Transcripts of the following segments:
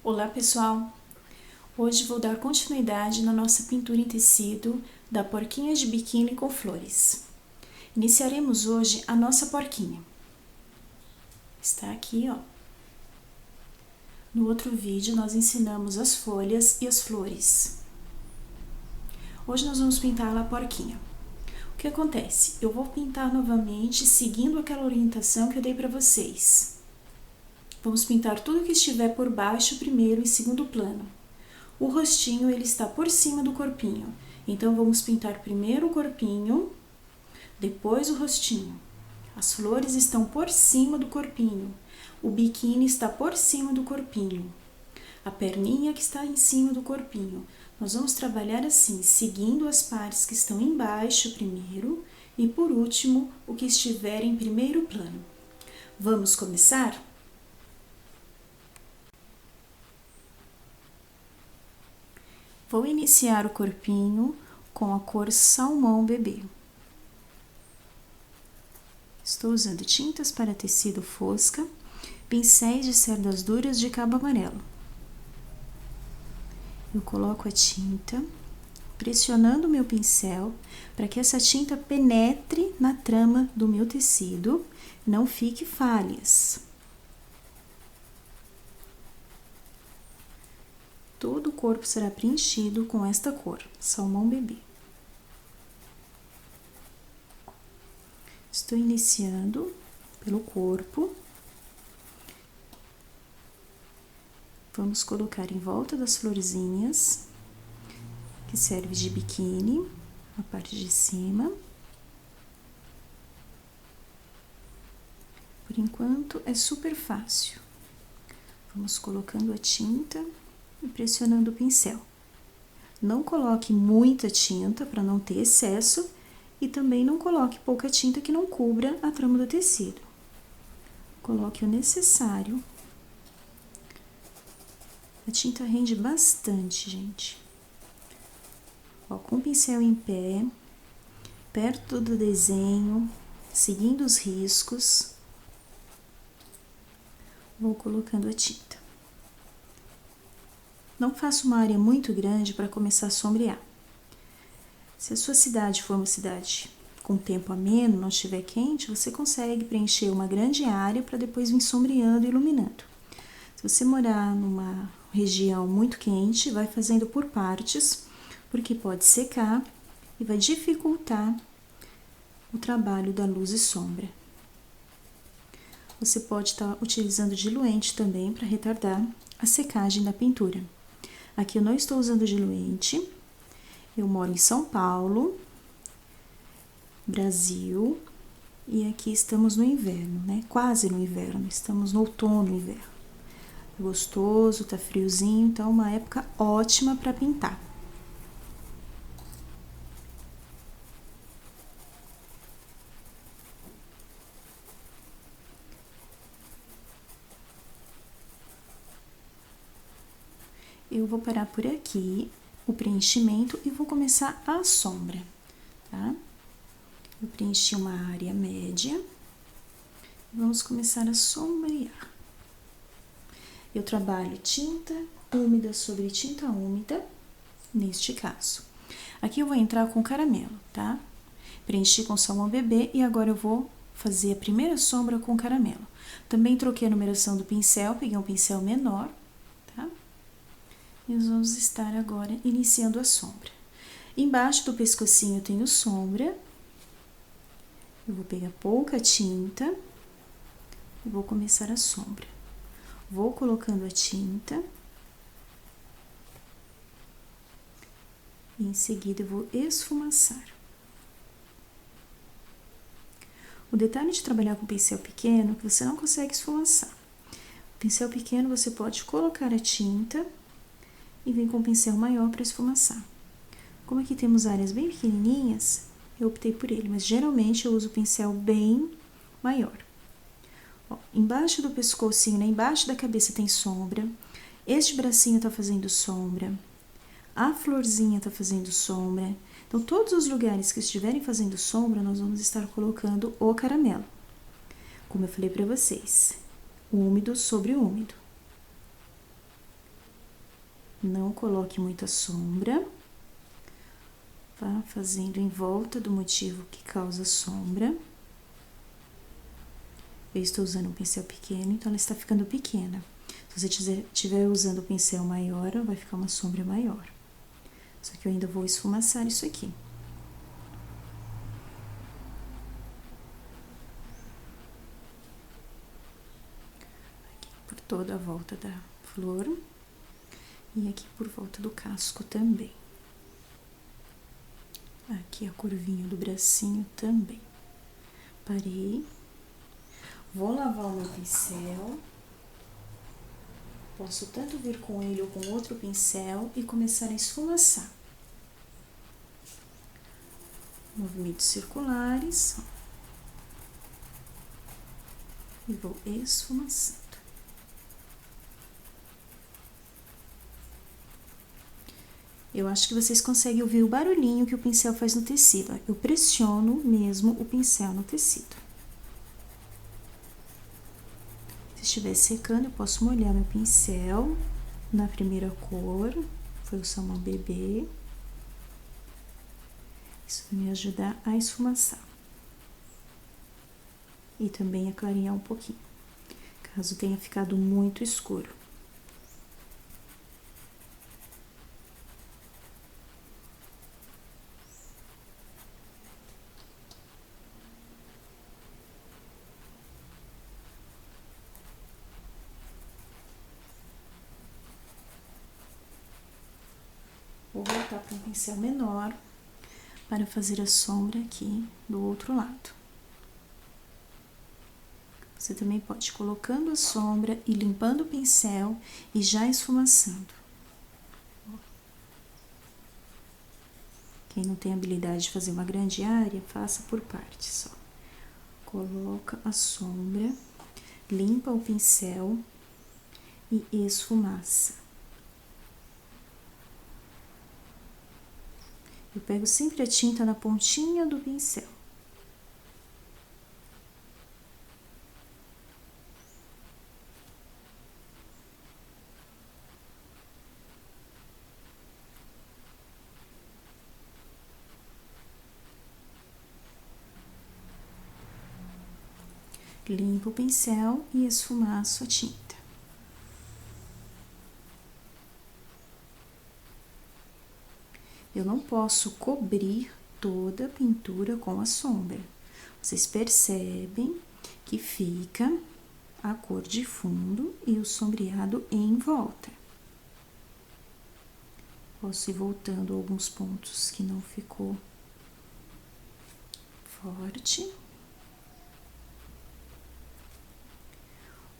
Olá pessoal, hoje vou dar continuidade na nossa pintura em tecido da porquinha de biquíni com flores. Iniciaremos hoje a nossa porquinha. Está aqui, ó. No outro vídeo nós ensinamos as folhas e as flores. Hoje nós vamos pintar a porquinha. O que acontece? Eu vou pintar novamente seguindo aquela orientação que eu dei para vocês. Vamos pintar tudo que estiver por baixo primeiro e segundo plano. O rostinho, ele está por cima do corpinho. Então, vamos pintar primeiro o corpinho, depois o rostinho. As flores estão por cima do corpinho. O biquíni está por cima do corpinho. A perninha que está em cima do corpinho. Nós vamos trabalhar assim, seguindo as partes que estão embaixo primeiro e, por último, o que estiver em primeiro plano. Vamos começar? Vou iniciar o corpinho com a cor salmão bebê. Estou usando tintas para tecido fosca, pincéis de cerdas duras de cabo amarelo. Eu coloco a tinta, pressionando o meu pincel para que essa tinta penetre na trama do meu tecido, não fique falhas. Todo o corpo será preenchido com esta cor, salmão bebê. Estou iniciando pelo corpo. Vamos colocar em volta das florzinhas, que serve de biquíni, a parte de cima. Por enquanto, é super fácil. Vamos colocando a tinta e pressionando o pincel. Não coloque muita tinta para não ter excesso e também não coloque pouca tinta que não cubra a trama do tecido. Coloque o necessário. A tinta rende bastante, gente. Ó, com o pincel em pé, perto do desenho, seguindo os riscos, vou colocando a tinta. Não faça uma área muito grande para começar a sombrear. Se a sua cidade for uma cidade com tempo ameno, não estiver quente, você consegue preencher uma grande área para depois vir sombreando e iluminando. Se você morar numa região muito quente, vai fazendo por partes, porque pode secar e vai dificultar o trabalho da luz e sombra. Você pode estar utilizando diluente também para retardar a secagem da pintura. Aqui eu não estou usando diluente, eu moro em São Paulo, Brasil, e aqui estamos no inverno, né? Quase no inverno, estamos no outono e inverno. Gostoso, tá friozinho, então é uma época ótima para pintar. Eu vou parar por aqui o preenchimento e vou começar a sombra, tá? Eu preenchi uma área média. Vamos começar a sombrear. Eu trabalho tinta úmida sobre tinta úmida, neste caso. Aqui eu vou entrar com caramelo, tá? Preenchi com salmão bebê e agora eu vou fazer a primeira sombra com caramelo. Também troquei a numeração do pincel, peguei um pincel menor, tá? E nós vamos estar agora iniciando a sombra. Embaixo do pescocinho eu tenho sombra. Eu vou pegar pouca tinta e vou começar a sombra. Vou colocando a tinta. E em seguida eu vou esfumaçar. O detalhe de trabalhar com pincel pequeno é que você não consegue esfumaçar. O pincel pequeno você pode colocar a tinta e vem com um pincel maior para esfumaçar. Como aqui temos áreas bem pequenininhas, eu optei por ele, mas geralmente eu uso o pincel bem maior. Ó, embaixo do pescocinho, né, embaixo da cabeça tem sombra, este bracinho tá fazendo sombra, a florzinha tá fazendo sombra. Então, todos os lugares que estiverem fazendo sombra, nós vamos estar colocando o caramelo. Como eu falei para vocês, úmido sobre úmido. Não coloque muita sombra. Vá fazendo em volta do motivo que causa sombra. Eu estou usando um pincel pequeno, então ela está ficando pequena. Se você estiver usando o pincel maior, vai ficar uma sombra maior. Só que eu ainda vou esfumaçar isso aqui. Aqui por toda a volta da flor. E aqui por volta do casco também. Aqui a curvinha do bracinho também. Parei. Vou lavar o meu pincel. Posso tanto vir com ele ou com outro pincel e começar a esfumaçar. Movimentos circulares. E vou esfumaçando. Eu acho que vocês conseguem ouvir o barulhinho que o pincel faz no tecido. Eu pressiono mesmo o pincel no tecido. Se estiver secando, eu posso molhar meu pincel na primeira cor, foi o salmão bebê. Isso vai me ajudar a esfumaçar. E também a clarear um pouquinho, caso tenha ficado muito escuro. Vou voltar para um pincel menor para fazer a sombra aqui do outro lado. Você também pode ir colocando a sombra e limpando o pincel e já esfumaçando. Quem não tem habilidade de fazer uma grande área, faça por partes só. Coloca a sombra, limpa o pincel e esfumaça. Eu pego sempre a tinta na pontinha do pincel. Limpo o pincel e esfumaço a tinta. Eu não posso cobrir toda a pintura com a sombra. Vocês percebem que fica a cor de fundo e o sombreado em volta. Posso ir voltando alguns pontos que não ficou forte.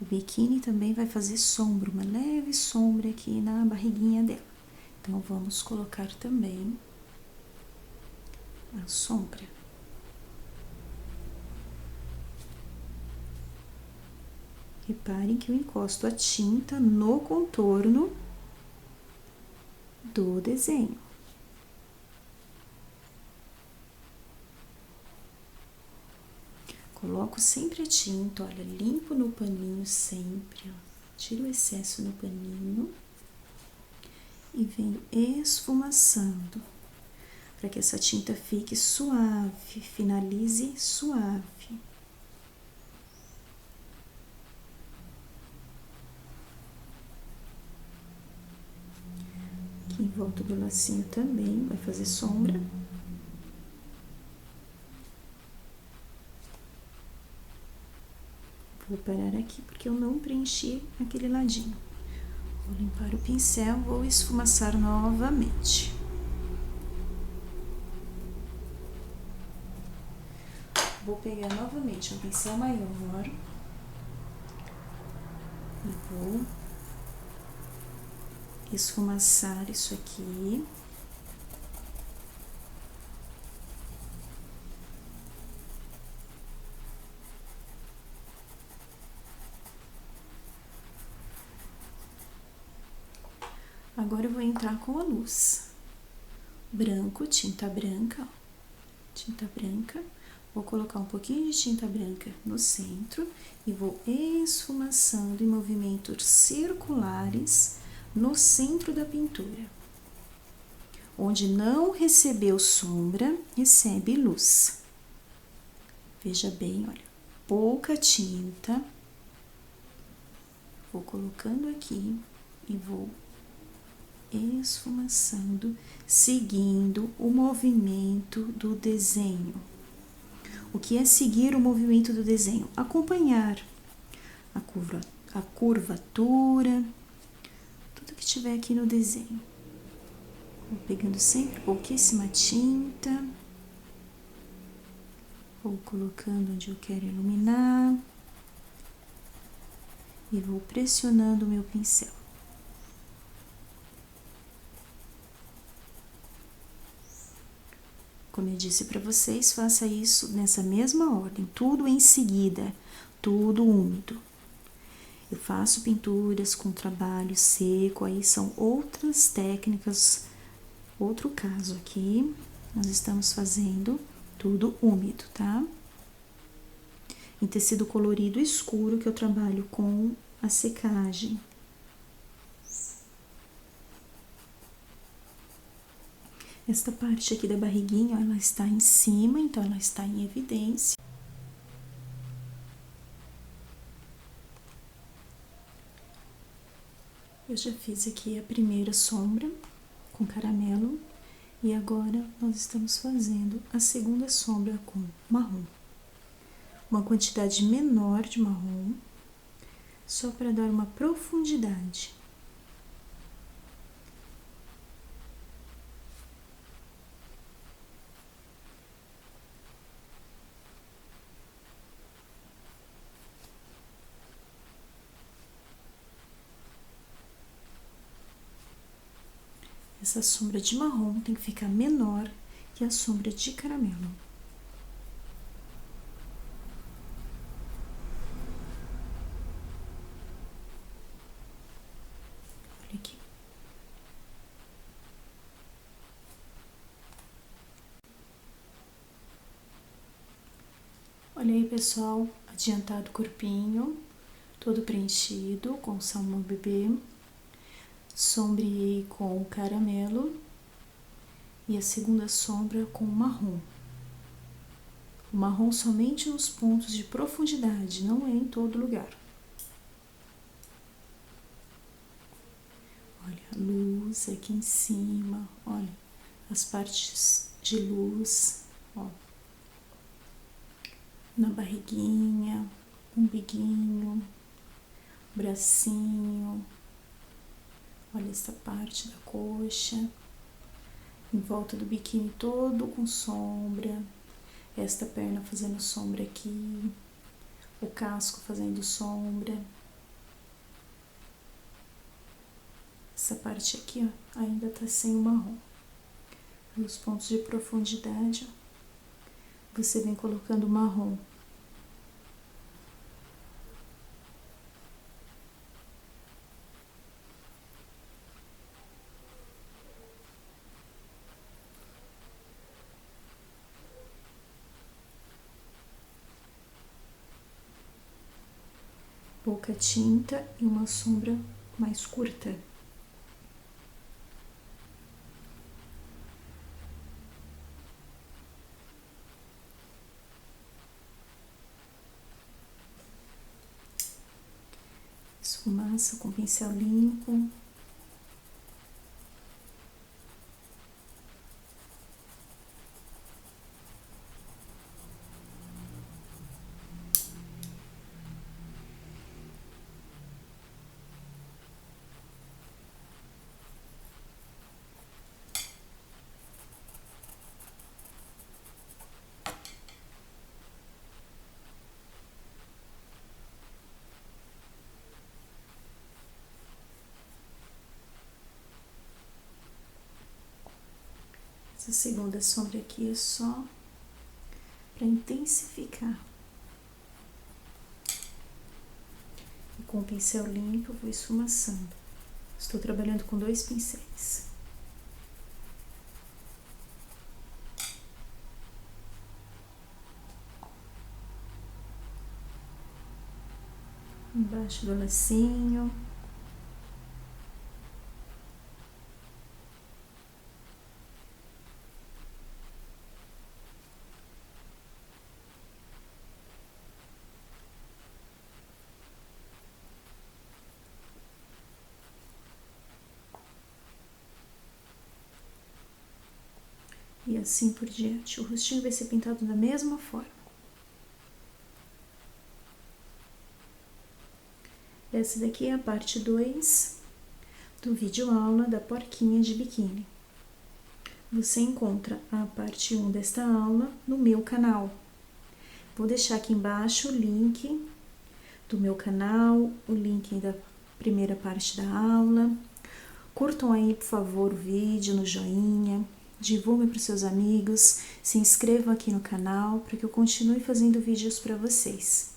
O biquíni também vai fazer sombra, uma leve sombra aqui na barriguinha dela. Então, vamos colocar também a sombra. Reparem que eu encosto a tinta no contorno do desenho. Coloco sempre a tinta, olha, limpo no paninho sempre, ó. Tiro o excesso no paninho e venho esfumaçando, para que essa tinta fique suave, finalize suave. Aqui em volta do lacinho também vai fazer sombra. Vou parar aqui porque eu não preenchi aquele ladinho. Vou limpar o pincel, vou esfumaçar novamente. Vou pegar novamente um pincel maior e vou esfumaçar isso aqui. Agora eu vou entrar com a luz. Branco, tinta branca, ó. Tinta branca. Vou colocar um pouquinho de tinta branca no centro e vou esfumaçando em movimentos circulares no centro da pintura. Onde não recebeu sombra, recebe luz. Veja bem, olha, pouca tinta. Vou colocando aqui e vou esfumaçando, seguindo o movimento do desenho. O que é seguir o movimento do desenho? Acompanhar a curvatura, tudo que tiver aqui no desenho. Vou pegando sempre pouquíssima tinta, vou colocando onde eu quero iluminar e vou pressionando o meu pincel. Como eu disse para vocês, faça isso nessa mesma ordem, tudo em seguida, tudo úmido. Eu faço pinturas com trabalho seco, aí são outras técnicas, outro caso aqui. Nós estamos fazendo tudo úmido, tá? Em tecido colorido escuro, que eu trabalho com a secagem. Esta parte aqui da barriguinha, ela está em cima, então ela está em evidência. Eu já fiz aqui a primeira sombra com caramelo e agora nós estamos fazendo a segunda sombra com marrom. Uma quantidade menor de marrom, só para dar uma profundidade. Essa sombra de marrom tem que ficar menor que a sombra de caramelo. Olha aqui. Olha aí, pessoal, adiantado o corpinho, todo preenchido com salmão bebê. Sombreei com o caramelo e a segunda sombra com o marrom. O marrom somente nos pontos de profundidade, não é em todo lugar. Olha a luz aqui em cima, olha as partes de luz, ó. Na barriguinha, umbiguinho, bracinho. Olha essa parte da coxa, em volta do biquíni todo com sombra, esta perna fazendo sombra aqui, o casco fazendo sombra. Essa parte aqui, ó, ainda tá sem o marrom. Nos pontos de profundidade, ó, você vem colocando o marrom. Pouca tinta e uma sombra mais curta. Esfumaça com pincel limpo. Essa segunda sombra aqui é só para intensificar. E com o pincel limpo eu vou esfumaçando. Estou trabalhando com 2 pincéis. Embaixo do lacinho. e assim por diante. O rostinho vai ser pintado da mesma forma. Essa daqui é a parte 2 do vídeo aula da porquinha de biquíni. Você encontra a parte 1 desta aula no meu canal. Vou deixar aqui embaixo o link do meu canal, o link da primeira parte da aula. Curtam aí, por favor, o vídeo no joinha, divulguem para os seus amigos, se inscrevam aqui no canal para que eu continue fazendo vídeos para vocês.